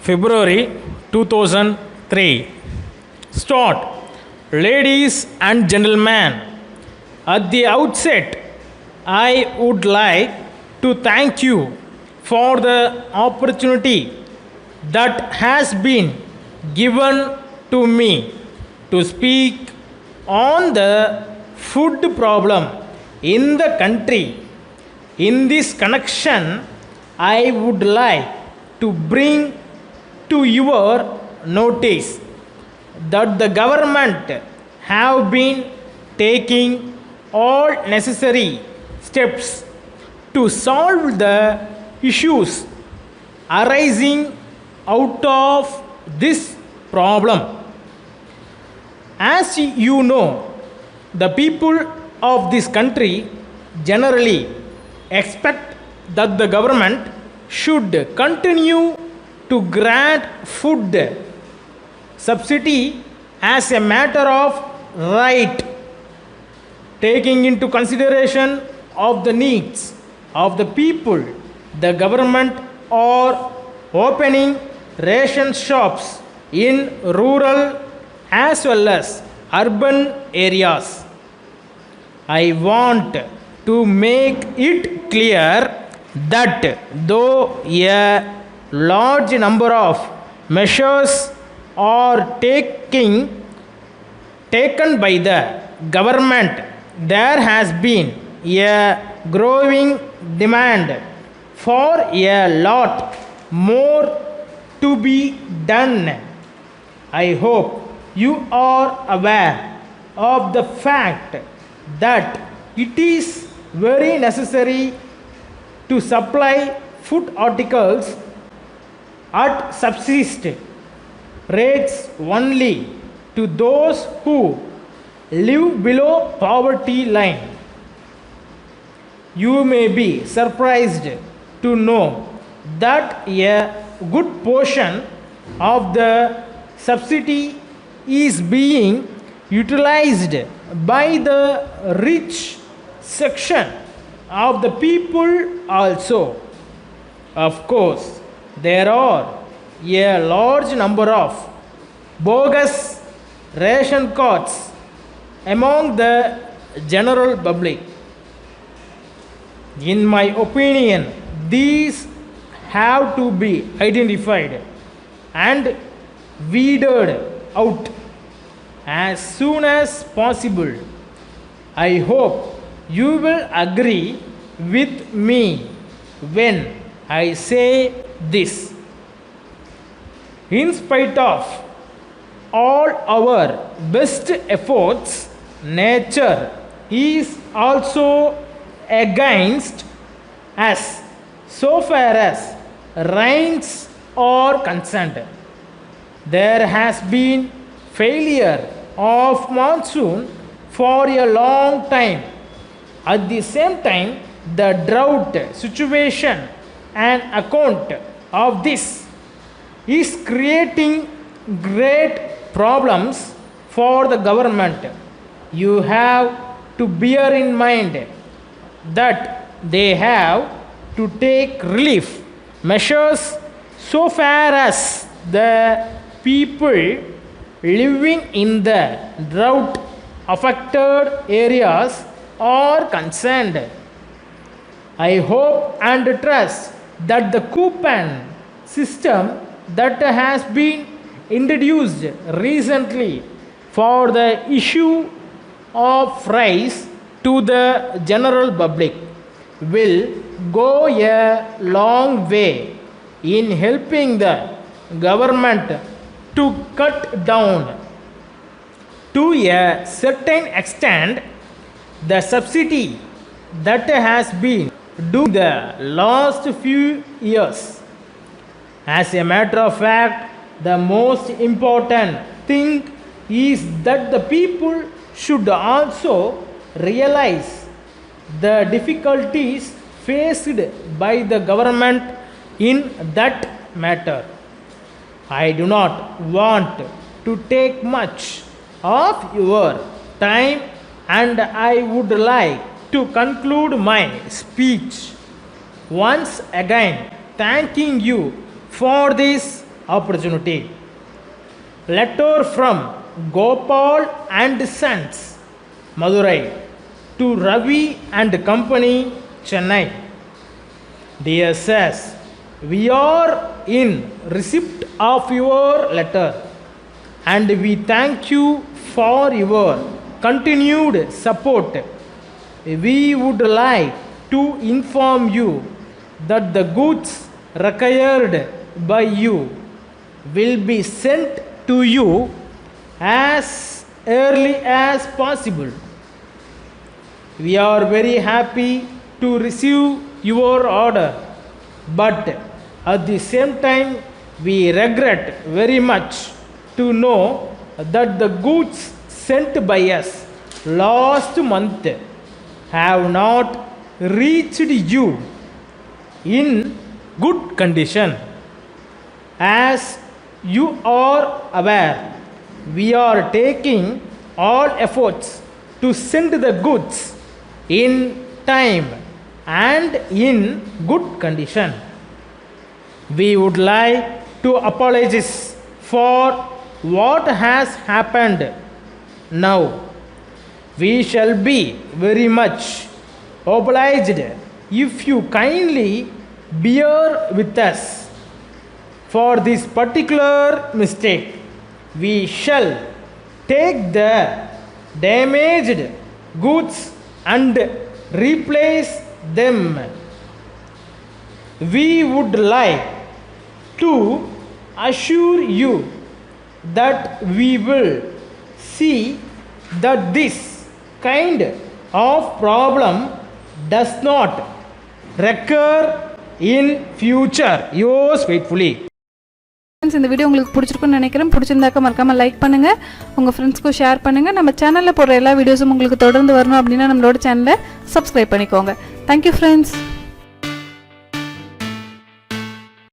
February 2003. Start. Ladies and gentlemen, at the outset, I would like to thank you for the opportunity that has been given to me to speak on the food problem in the country. In this connection, I would like to bring to your notice that the government have been taking all necessary steps to solve the issues arising out of this problem. As you know, the people of this country generally expect that the government should continue to grant food subsidy as a matter of right, taking into consideration of the needs of the people. The government are opening ration shops in rural as well as urban areas. I want to make it clear that though a large number of measures are taken by the government, there has been a growing demand for a lot more to be done. I hope you are aware of the fact that it is very necessary to supply food articles at subsist rates only to those who live below poverty line. You may be surprised to know that a good portion of the subsidy is being utilized by the rich section of the people also. Of course, there are a large number of bogus ration cards among the general public. In my opinion, these have to be identified and weeded out as soon as possible. I hope you will agree with me when I say this. In spite of all our best efforts, nature is also against us so far as rains are concerned. There has been failure of monsoon for a long time. At the same time, the drought situation and account of this is creating great problems for the government. You have to bear in mind that they have to take relief measures so far as the people living in the drought affected areas are concerned. I hope and trust that the coupon system that has been introduced recently for the issue of rice to the general public will go a long way in helping the government to cut down to a certain extent the subsidy that has been due the last few years. As a matter of fact, the most important thing is that the people should also realize the difficulties faced by the government in that matter. I do not want to take much of your time, and I would like to conclude my speech once again thanking you for this opportunity. Letter from Gopal and Sons, Madurai, to Ravi and Company, Chennai. Dear sirs, we are in receipt of your letter and we thank you for your continued support. We would like to inform you that the goods required by you will be sent to you as early as possible. We are very happy to receive your order, but at the same time we regret very much to know that the goods sent by us last month have not reached you in good condition. As you are aware, we are taking all efforts to send the goods in time and in good condition. We would like to apologize for what has happened. Now, we shall be very much obliged if you kindly bear with us for this particular mistake. We shall take the damaged goods and replace them. We would like to assure you that we will see that this kind of problem does not recur in future. Yours faithfully. இந்த video உங்களுக்கு பிடிச்சிருக்குன்னு நினைக்கிறேன். பிடிச்சிருந்தாக்க மறக்காமல் like பண்ணுங்கள், உங்கள் ஃப்ரெண்ட்ஸ்க்கும் share பண்ணுங்கள். நம்ம சேனலில் போடுற எல்லா வீடியோஸும் உங்களுக்கு தொடர்ந்து வரணும் அப்படின்னா நம்மளோட சேனலை சப்ஸ்கிரைப் பண்ணிக்கோங்க. Thank you friends.